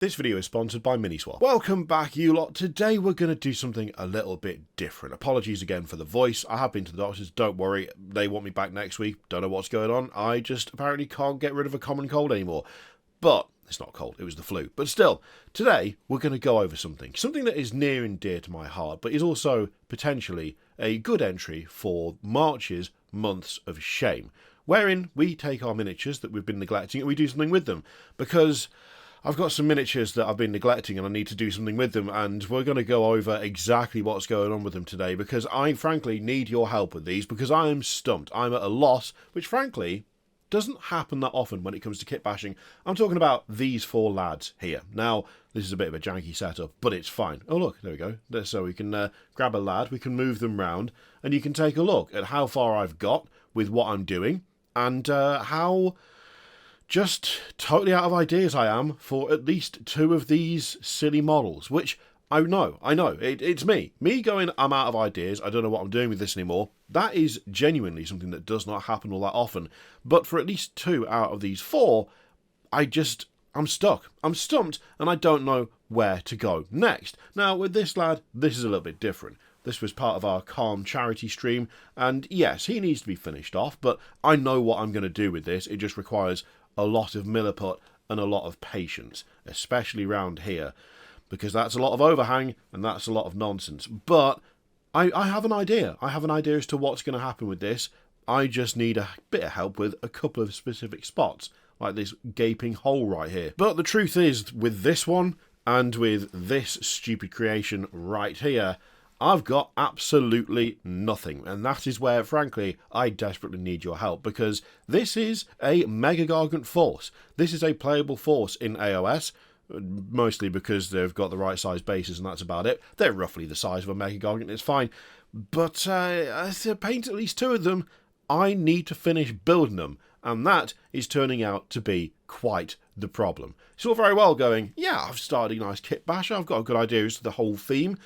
This video is sponsored by Miniswap. Welcome back, you lot. Today we're going to do something a little bit different. Apologies again for the voice. I have been to the doctors, don't worry. They want me back next week. Don't know what's going on. I just apparently can't get rid of a common cold anymore. But it's not cold, it was the flu. But still, today we're going to go over something that is near and dear to my heart, but is also potentially a good entry for March's Months of Shame, wherein we take our miniatures that we've been neglecting and we do something with them. Because I've got some miniatures that I've been neglecting and I need to do something with them, and we're going to go over exactly what's going on with them today, because I frankly need your help with these, because I am stumped. I'm at a loss, which frankly doesn't happen that often when it comes to kit bashing. I'm talking about these four lads here. Now, this is a bit of a janky setup, but it's fine. Oh look, there we go. So we can grab a lad, we can move them round, and you can take a look at how far I've got with what I'm doing, and how just totally out of ideas I am for at least two of these silly models, which I know, it's me going, I'm out of ideas, I don't know what I'm doing with this anymore. That is genuinely something that does not happen all that often, but for at least two out of these four, I'm stuck, I'm stumped, and I don't know where to go next. Now with this lad, this is a little bit different. This was part of our Calm charity stream, and yes, he needs to be finished off, but I know what I'm going to do with this. It just requires a lot of milliput and a lot of patience, especially round here, because that's a lot of overhang and that's a lot of nonsense. But I have an idea. I have an idea as to what's going to happen with this. I just need a bit of help with a couple of specific spots, like this gaping hole right here. But the truth is, with this one and with this stupid creation right here, I've got absolutely nothing, and that is where, frankly, I desperately need your help, because this is a mega-gargant force. This is a playable force in AOS, mostly because they've got the right size bases and that's about it. They're roughly the size of a mega-gargant, it's fine. But to paint at least two of them, I need to finish building them, and that is turning out to be quite the problem. It's all very well going, yeah, I've started a nice kit bash, I've got a good idea as to the whole theme,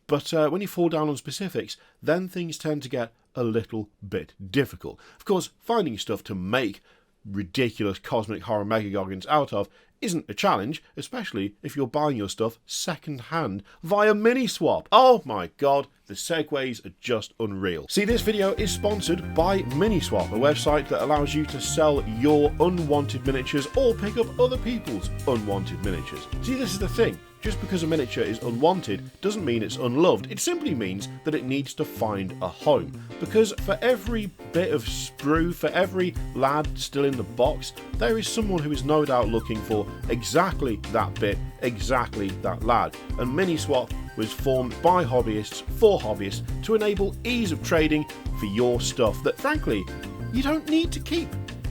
but when you fall down on specifics, then things tend to get a little bit difficult. Of course, finding stuff to make ridiculous Cosmic Horror Mega-gargants out of isn't a challenge, especially if you're buying your stuff second-hand via Miniswap. Oh my god, the segues are just unreal. See, this video is sponsored by Miniswap, a website that allows you to sell your unwanted miniatures or pick up other people's unwanted miniatures. See, this is the thing. Just because a miniature is unwanted doesn't mean it's unloved, it simply means that it needs to find a home. Because for every bit of sprue, for every lad still in the box, there is someone who is no doubt looking for exactly that bit, exactly that lad. And Miniswap was formed by hobbyists for hobbyists to enable ease of trading for your stuff that, frankly, you don't need to keep.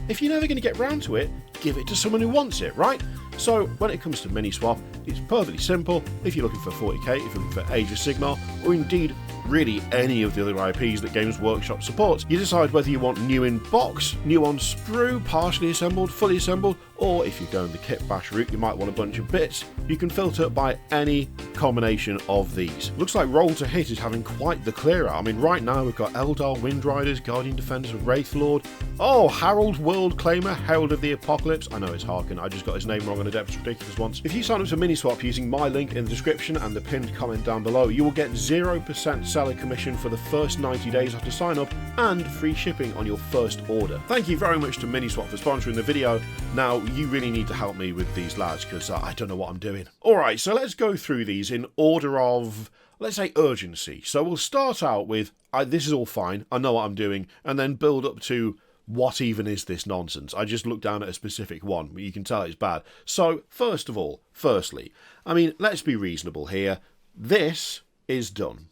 If you're never going to get round to it, give it to someone who wants it, right? So when it comes to Miniswap, it's perfectly simple. If you're looking for 40k, if you're looking for Age of Sigmar, or indeed really any of the other IPs that Games Workshop supports, you decide whether you want new in box, new on sprue, partially assembled, fully assembled, or if you're going the kit bash route, you might want a bunch of bits. You can filter by any combination of these. Looks like Roll to Hit is having quite the clear out. I mean, right now we've got Eldar Windriders, Guardian Defenders of Wraithlord, oh, Harold World Claimer, Herald of the Apocalypse. I know it's Harkin, I just got his name wrong on a Depths Ridiculous once. If you sign up to Miniswap using my link in the description and the pinned comment down below, you will get 0% seller commission for the first 90 days after sign up and free shipping on your first order. Thank you very much to Miniswap for sponsoring the video. Now, you really need to help me with these lads, because I don't know what I'm doing. Alright, so let's go through these in order of, let's say, urgency. So we'll start out with, this is all fine, I know what I'm doing, and then build up to, what even is this nonsense? I just looked down at a specific one, but you can tell it's bad. So, firstly, I mean, let's be reasonable here. This is done.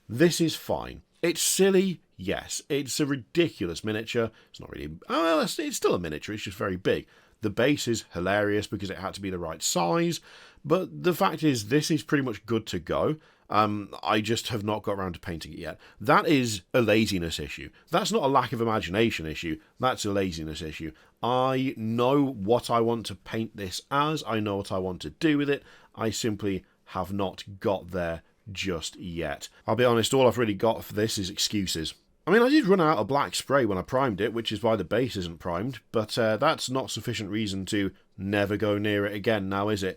This is fine. It's silly, yes. It's a ridiculous miniature. It's not really, well, it's still a miniature, it's just very big. The base is hilarious because it had to be the right size, but the fact is, this is pretty much good to go. I just have not got around to painting it yet. That is a laziness issue. That's not a lack of imagination issue. That's a laziness issue. I know what I want to paint this as. I know what I want to do with it. I simply have not got there just yet. I'll be honest, all I've really got for this is excuses. I mean, I did run out of black spray when I primed it, which is why the base isn't primed, but that's not sufficient reason to never go near it again now, is it?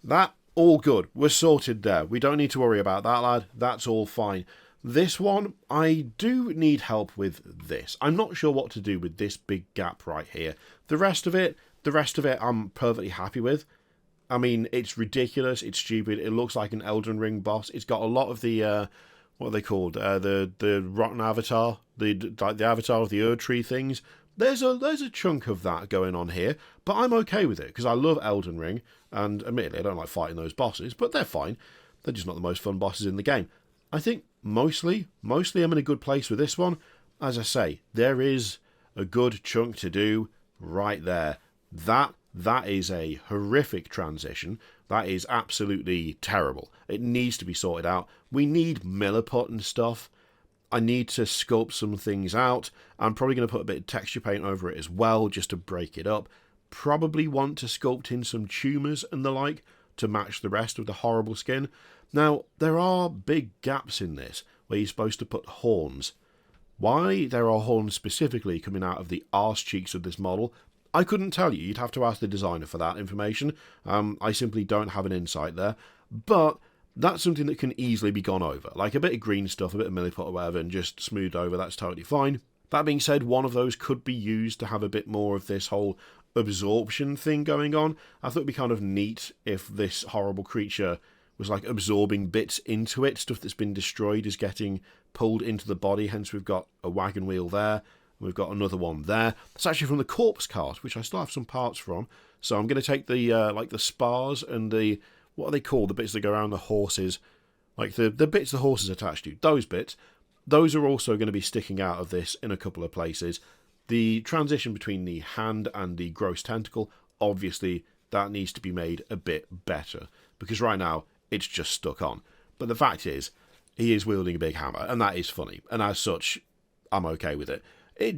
That, all good. We're sorted there. We don't need to worry about that, lad. That's all fine. This one, I do need help with this. I'm not sure what to do with this big gap right here. The rest of it, I'm perfectly happy with. I mean, it's ridiculous, it's stupid, it looks like an Elden Ring boss. It's got a lot of the, what are they called? The rotten avatar, the avatar of the Erd Tree things. There's a chunk of that going on here, but I'm okay with it, because I love Elden Ring, and admittedly I don't like fighting those bosses, but they're fine. They're just not the most fun bosses in the game. I think mostly I'm in a good place with this one. As I say, there is a good chunk to do right there. That is a horrific transition. That is absolutely terrible. It needs to be sorted out. We need milliput and stuff. I need to sculpt some things out. I'm probably going to put a bit of texture paint over it as well, just to break it up. Probably want to sculpt in some tumours and the like to match the rest of the horrible skin. Now, there are big gaps in this where you're supposed to put horns. Why there are horns specifically coming out of the arse cheeks of this model, I couldn't tell you. You'd have to ask the designer for that information. I simply don't have an insight there. But that's something that can easily be gone over. Like a bit of green stuff, a bit of milliput or whatever, and just smoothed over, that's totally fine. That being said, one of those could be used to have a bit more of this whole absorption thing going on. I thought it'd be kind of neat if this horrible creature was like absorbing bits into it. Stuff that's been destroyed is getting pulled into the body, hence we've got a wagon wheel there. We've got another one there. It's actually from the corpse cart, which I still have some parts from. So I'm going to take the like the spars and the, what are they called? The bits that go around the horses. Like the bits the horses attached to. Those bits. Those are also going to be sticking out of this in a couple of places. The transition between the hand and the gross tentacle, obviously, that needs to be made a bit better. Because right now, it's just stuck on. But the fact is, he is wielding a big hammer, and that is funny. And as such, I'm okay with it.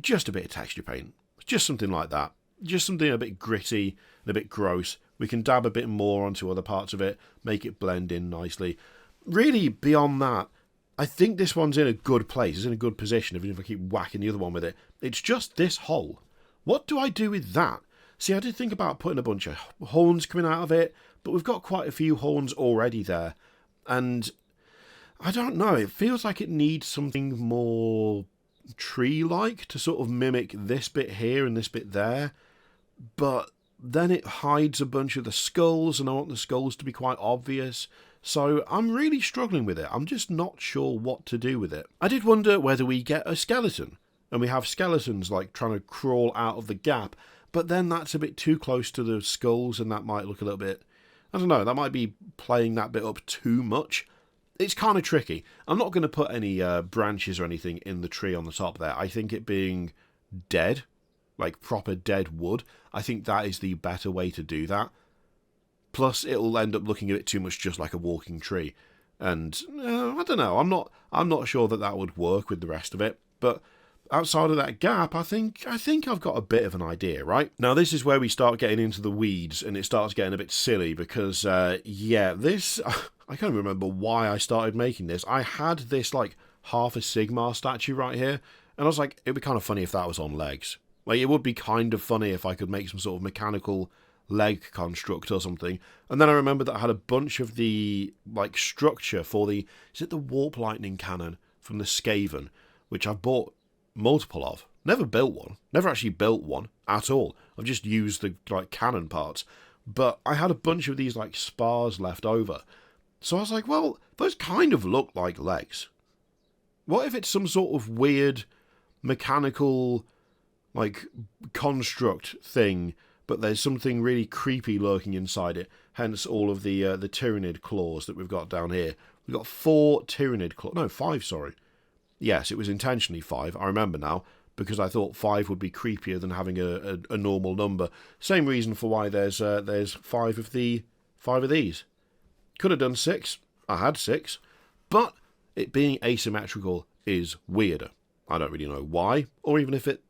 Just a bit of texture paint. Just something like that. Just something a bit gritty and a bit gross. We can dab a bit more onto other parts of it, make it blend in nicely. Really, beyond that, I think this one's in a good place. It's in a good position, even if I keep whacking the other one with it. It's just this hole. What do I do with that? See, I did think about putting a bunch of horns coming out of it, but we've got quite a few horns already there. And I don't know, it feels like it needs something more tree-like to sort of mimic this bit here and this bit there, but then it hides a bunch of the skulls, and I want the skulls to be quite obvious, so I'm really struggling with it. I'm just not sure what to do with it. I did wonder whether we get a skeleton, and we have skeletons like trying to crawl out of the gap, but then that's a bit too close to the skulls, and that might look a little bit, I don't know, that might be playing that bit up too much. It's kind of tricky. I'm not going to put any branches or anything in the tree on the top there. I think it being dead, like proper dead wood, I think that is the better way to do that. Plus, it'll end up looking a bit too much just like a walking tree. And I don't know. I'm not sure that would work with the rest of it. But outside of that gap, I think I've got a bit of an idea, right? Now, this is where we start getting into the weeds, and it starts getting a bit silly because, this... I can't remember why I started making this. I had this, like, half a Sigmar statue right here, and I was like, it'd be kind of funny if that was on legs. Like, it would be kind of funny if I could make some sort of mechanical leg construct or something. And then I remembered that I had a bunch of the, like, structure for the... Is it the Warp Lightning Cannon from the Skaven, which I've bought multiple of. Never built one. Never actually built one at all. I've just used the, like, cannon parts. But I had a bunch of these, like, spars left over. So I was like, well, those kind of look like legs. What if it's some sort of weird mechanical, like, construct thing, but there's something really creepy lurking inside it, hence all of the Tyranid claws that we've got down here. We've got 4 Tyranid claws, no, 5, sorry. Yes, it was intentionally 5, I remember now, because I thought 5 would be creepier than having a normal number. Same reason for why there's 5 of these. Could have done 6. I had 6. But it being asymmetrical is weirder. I don't really know why, or even if it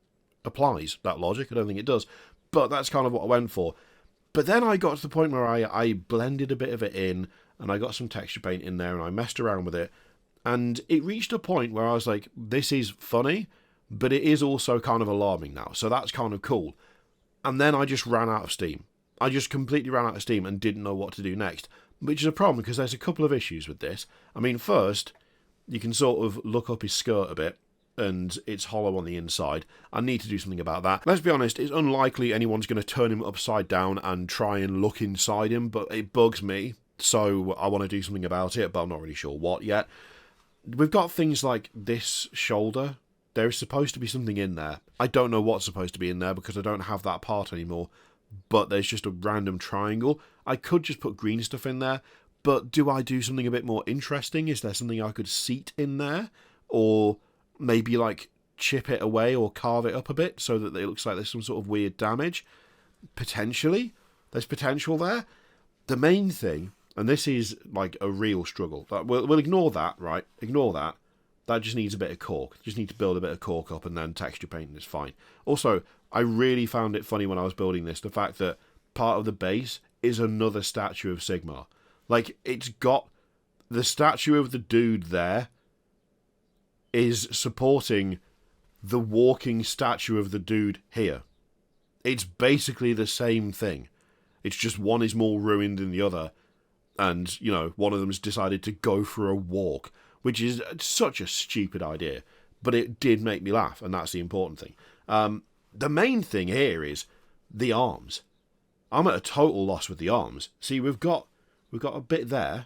applies, that logic. I don't think it does. But that's kind of what I went for. But then I got to the point where I blended a bit of it in, and I got some texture paint in there, and I messed around with it. And it reached a point where I was like, this is funny, but it is also kind of alarming now. So that's kind of cool. And then I just ran out of steam. I just completely ran out of steam and didn't know what to do next, which is a problem because there's a couple of issues with this. I mean, first, you can sort of look up his skirt a bit, and it's hollow on the inside. I need to do something about that. Let's be honest, it's unlikely anyone's going to turn him upside down and try and look inside him, but it bugs me, so I want to do something about it, but I'm not really sure what yet. We've got things like this shoulder. There is supposed to be something in there. I don't know what's supposed to be in there because I don't have that part anymore, but there's just a random triangle. I could just put green stuff in there, but do I do something a bit more interesting? Is there something I could seat in there? Or maybe like chip it away or carve it up a bit so that it looks like there's some sort of weird damage? Potentially. There's potential there. The main thing, and this is like a real struggle, we'll ignore that, right? Ignore that. That just needs a bit of cork. Just need to build a bit of cork up and then texture painting is fine. Also, I really found it funny when I was building this, the fact that part of the base is another statue of Sigmar. Like, it's got the statue of the dude there is supporting the walking statue of the dude here. It's basically the same thing. It's just one is more ruined than the other. And, you know, one of them's decided to go for a walk, which is such a stupid idea. But it did make me laugh, and that's the important thing. The main thing here is the arms. I'm at a total loss with the arms. See, we've got a bit there.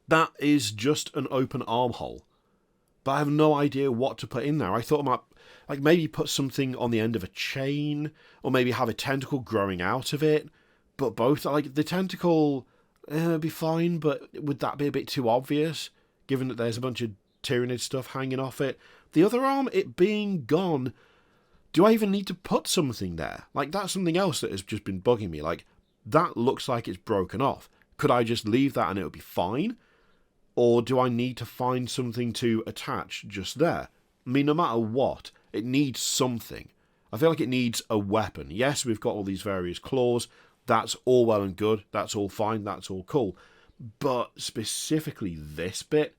That is just an open armhole. But I have no idea what to put in there. I thought I might, like, maybe put something on the end of a chain, or maybe have a tentacle growing out of it. But both, like, the tentacle would be fine, but would that be a bit too obvious, given that there's a bunch of Tyranid stuff hanging off it? The other arm, it being gone, do I even need to put something there? Like, that's something else that has just been bugging me. Like, that looks like it's broken off. Could I just leave that and it would be fine? Or do I need to find something to attach just there? I mean, no matter what, it needs something. I feel like it needs a weapon. Yes, we've got all these various claws. That's all well and good. That's all fine. That's all cool. But specifically this bit,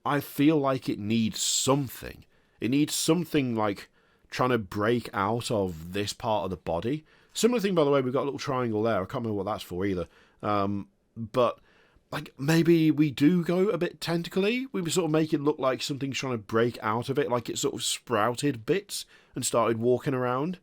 I feel like it needs something. It needs something like trying to break out of this part of the body. Similar thing, by the way, we've got a little triangle there. I can't remember what that's for either. But like, maybe we do go a bit tentacly. We sort of make it look like something's trying to break out of it, like it sort of sprouted bits and started walking around.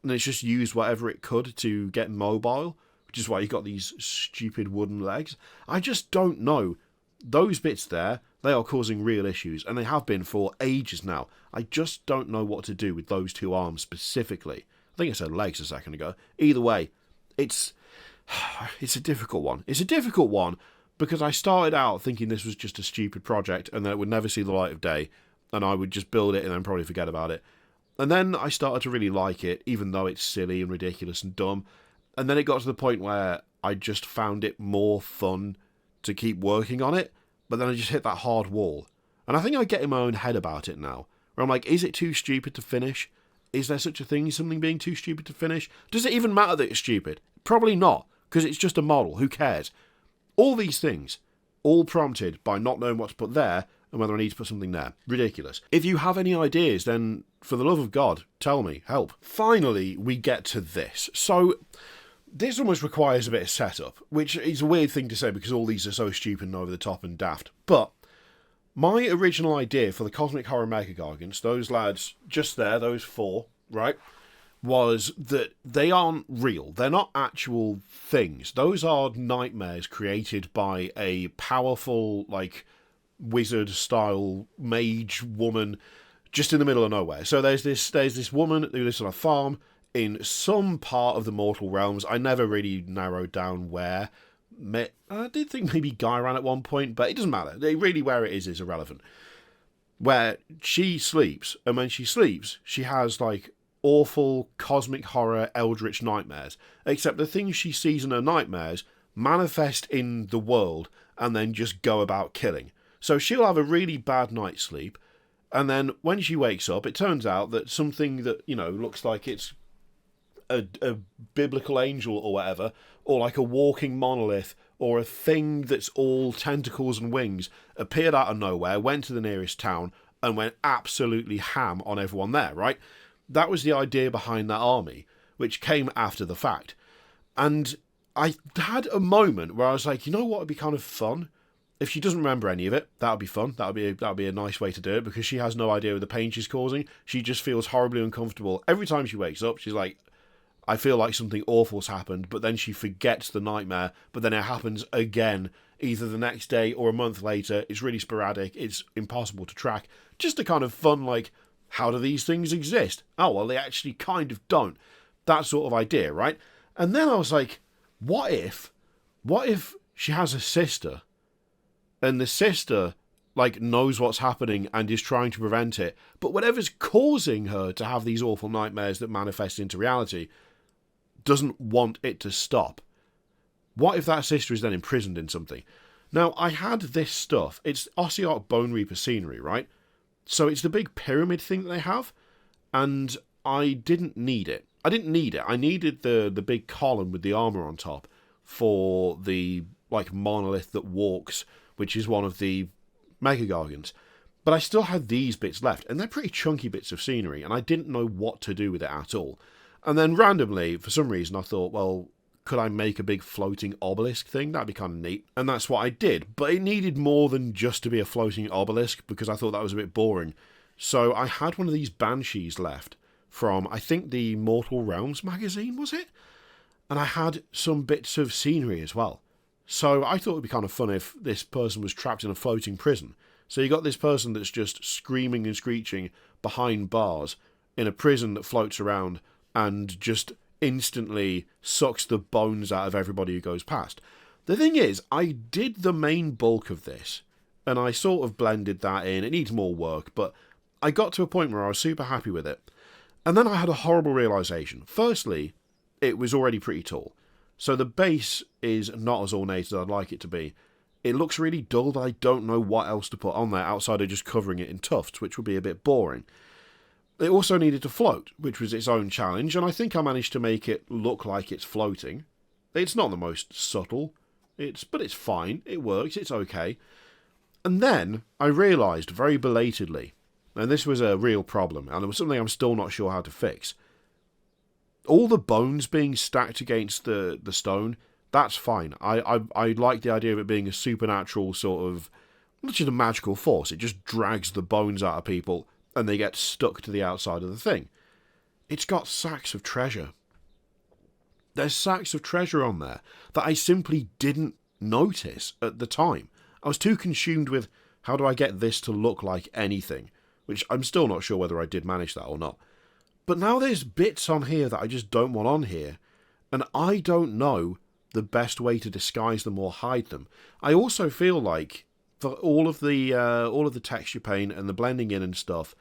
And it's just used whatever it could to get mobile, which is why you got these stupid wooden legs. I just don't know. Those bits there, they are causing real issues, and they have been for ages now. I just don't know what to do with those two arms specifically. I think I said legs a second ago. Either way, it's a difficult one. It's a difficult one because I started out thinking this was just a stupid project and that it would never see the light of day, and I would just build it and then probably forget about it. And then I started to really like it, even though it's silly and ridiculous and dumb. And then it got to the point where I just found it more fun to keep working on it, but then I just hit that hard wall. And I think I get in my own head about it now, where I'm like, is it too stupid to finish? Is there such a thing as something being too stupid to finish? Does it even matter that it's stupid? Probably not, because it's just a model. Who cares? All these things, all prompted by not knowing what to put there and whether I need to put something there. Ridiculous. If you have any ideas, then for the love of God, tell me. Help. Finally, we get to this. So this almost requires a bit of setup, which is a weird thing to say because all these are so stupid and over the top and daft. But my original idea for the Cosmic Horror Mega-gargants, those lads just there, those four, right, was that they aren't real. They're not actual things. Those are nightmares created by a powerful, like, wizard-style mage woman just in the middle of nowhere. So there's this woman who lives on a farm in some part of the mortal realms. I never really narrowed down where. I did think maybe Gairan at one point, but it doesn't matter. Really, where it is irrelevant. Where she sleeps, and when she sleeps, she has, like, awful cosmic horror eldritch nightmares. Except the things she sees in her nightmares manifest in the world and then just go about killing. So she'll have a really bad night's sleep, and then when she wakes up, it turns out that something that, you know, looks like it's a biblical angel or whatever, or like a walking monolith, or a thing that's all tentacles and wings, appeared out of nowhere, went to the nearest town, and went absolutely ham on everyone there, right? That was the idea behind that army, which came after the fact. And I had a moment where I was like, you know what would be kind of fun? If she doesn't remember any of it, that would be fun. That would be a nice way to do it, because she has no idea of the pain she's causing. She just feels horribly uncomfortable. Every time she wakes up, she's like, I feel like something awful's happened, but then she forgets the nightmare, but then it happens again, either the next day or a month later. It's really sporadic. It's impossible to track. Just a kind of fun, like, how do these things exist? Oh, well, they actually kind of don't. That sort of idea, right? And then I was like, what if she has a sister, and the sister, like, knows what's happening and is trying to prevent it, but whatever's causing her to have these awful nightmares that manifest into reality doesn't want it to stop? What if that sister is then imprisoned in something? Now, I had this stuff. It's Ossiarch Bone Reaper scenery, right? So it's the big pyramid thing that they have, and I didn't need it. I didn't need it. I needed the big column with the armour on top for the, like, monolith that walks, which is one of the mega-gargants. But I still had these bits left, and they're pretty chunky bits of scenery, and I didn't know what to do with it at all. And then randomly, for some reason, I thought, well, could I make a big floating obelisk thing? That'd be kind of neat. And that's what I did. But it needed more than just to be a floating obelisk, because I thought that was a bit boring. So I had one of these banshees left from, I think, the Mortal Realms magazine, was it? And I had some bits of scenery as well. So I thought it would be kind of fun if this person was trapped in a floating prison. So you got this person that's just screaming and screeching behind bars in a prison that floats around and just instantly sucks the bones out of everybody who goes past. The thing is, I did the main bulk of this, and I sort of blended that in. It needs more work, but I got to a point where I was super happy with it. And then I had a horrible realisation. Firstly, it was already pretty tall. So the base is not as ornate as I'd like it to be. It looks really dull, but I don't know what else to put on there outside of just covering it in tufts, which would be a bit boring. It also needed to float, which was its own challenge, and I think I managed to make it look like it's floating. It's not the most subtle, but it's fine, it works, it's okay. And then I realised very belatedly, and this was a real problem, and it was something I'm still not sure how to fix. All the bones being stacked against the stone, that's fine. I like the idea of it being a supernatural sort of, not just a magical force, it just drags the bones out of people and they get stuck to the outside of the thing. It's got sacks of treasure. There's sacks of treasure on there that I simply didn't notice at the time. I was too consumed with, how do I get this to look like anything? Which I'm still not sure whether I did manage that or not. But now there's bits on here that I just don't want on here, and I don't know the best way to disguise them or hide them. I also feel like, for all of the texture paint and the blending in and stuff,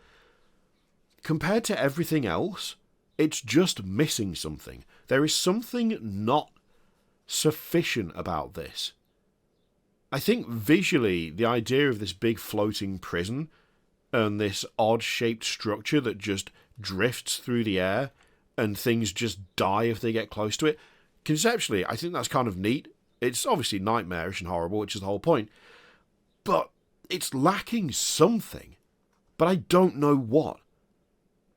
compared to everything else, it's just missing something. There is something not sufficient about this. I think visually, the idea of this big floating prison and this odd-shaped structure that just drifts through the air and things just die if they get close to it, conceptually, I think that's kind of neat. It's obviously nightmarish and horrible, which is the whole point. But it's lacking something. But I don't know what.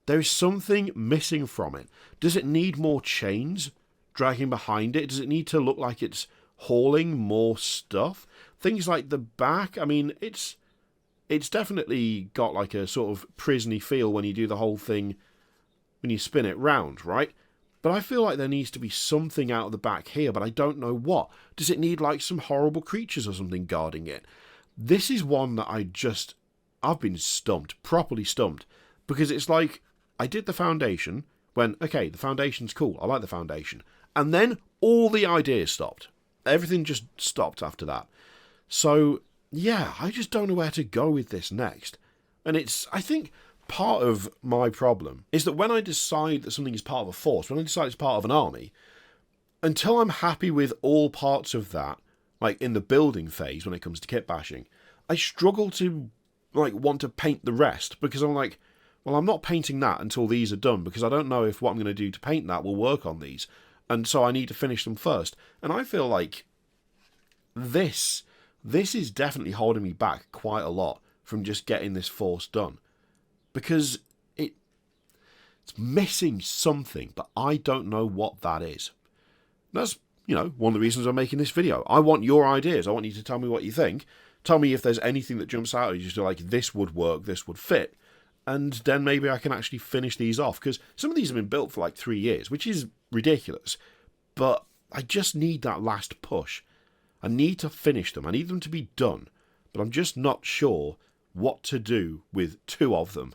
There is something missing from it. Does it need more chains dragging behind it? Does it need to look like it's hauling more stuff? Things like the back, I mean, it's definitely got like a sort of prison-y feel when you do the whole thing, when you spin it round, right? But I feel like there needs to be something out of the back here, but I don't know what. Does it need like some horrible creatures or something guarding it? This is one that I've been stumped, properly stumped, because it's like, I did the foundation, okay, the foundation's cool, I like the foundation, and then all the ideas stopped. Everything just stopped after that. So, yeah, I just don't know where to go with this next. And I think part of my problem is that when I decide that something is part of a force, when I decide it's part of an army, until I'm happy with all parts of that, like in the building phase when it comes to kit bashing, I struggle to want to paint the rest, because I'm like, well, I'm not painting that until these are done, because I don't know if what I'm going to do to paint that will work on these, and so I need to finish them first. And I feel like this is definitely holding me back quite a lot from just getting this force done, because it's missing something, but I don't know what that is. That's, one of the reasons I'm making this video. I want your ideas. I want you to tell me what you think. Tell me if there's anything that jumps out at you, just like, this would work, this would fit. And then maybe I can actually finish these off, because some of these have been built for like 3 years, which is ridiculous. But I just need that last push. I need to finish them. I need them to be done. But I'm just not sure what to do with 2 of them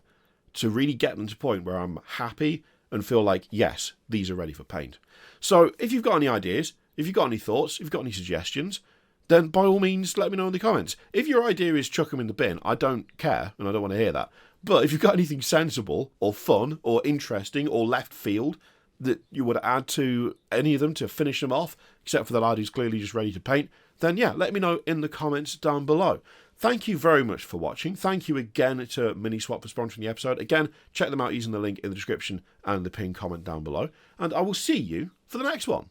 to really get them to the point where I'm happy and feel like, yes, these are ready for paint. So if you've got any ideas, if you've got any thoughts, if you've got any suggestions, then by all means let me know in the comments. If your idea is chuck them in the bin, I don't care and I don't want to hear that. But if you've got anything sensible or fun or interesting or left field that you would add to any of them to finish them off, except for the lad who's clearly just ready to paint, then yeah, let me know in the comments down below. Thank you very much for watching. Thank you again to Miniswap for sponsoring the episode. Again, check them out using the link in the description and the pinned comment down below. And I will see you for the next one.